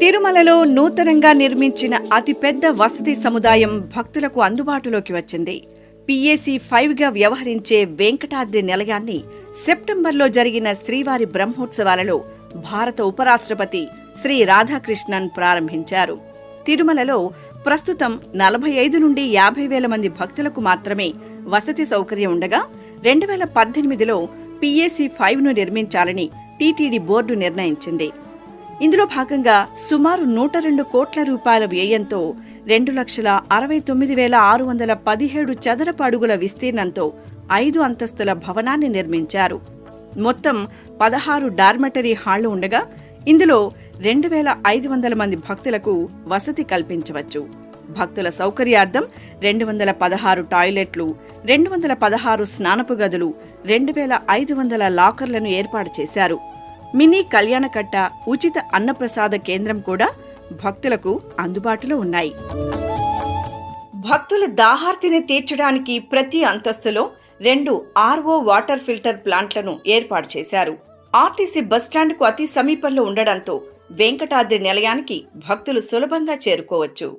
తిరుమలలో నూతనంగా నిర్మించిన అతిపెద్ద వసతి సముదాయం భక్తులకు అందుబాటులోకి వచ్చింది. PAC 5గా వ్యవహరించే వెంకటాద్రి నిలయాన్ని సెప్టెంబర్లో జరిగిన శ్రీవారి బ్రహ్మోత్సవాలలో భారత ఉపరాష్ట్రపతి శ్రీ రాధాకృష్ణన్ ప్రారంభించారు. తిరుమలలో ప్రస్తుతం 45 నుండి 50 వేల మంది భక్తులకు మాత్రమే వసతి సౌకర్యం ఉండగా 2018లో PAC 5ను నిర్మించాలని టీటీడీ బోర్డు నిర్ణయించింది. ఇందులో భాగంగా సుమారు 102 కోట్ల రూపాయల వ్యయంతో 2,69,617 చదరపు అడుగుల విస్తీర్ణంతో 5 అంతస్తుల భవనాన్ని నిర్మించారు. మొత్తం 16 డార్మెటరీ హాళ్లు ఉండగా ఇందులో 2,500 మంది భక్తులకు వసతి కల్పించవచ్చు. భక్తుల సౌకర్యార్థం 216 టాయిలెట్లు, 216 స్నానపు గదులు, 2,500 లాకర్లను ఏర్పాటు చేశారు. మినీ కళ్యాణకట్ట, ఉచిత అన్నప్రసాద కేంద్రం కూడా భక్తులకు అందుబాటులో ఉన్నాయి. భక్తుల దాహార్తిని తీర్చడానికి ప్రతి అంతస్తులో 2 RO వాటర్ ఫిల్టర్ ప్లాంట్లను ఏర్పాటు చేశారు. ఆర్టీసీ బస్టాండ్కు అతి సమీపంలో ఉండడంతో వెంకటాద్రి నిలయానికి భక్తులు సులభంగా చేరుకోవచ్చు.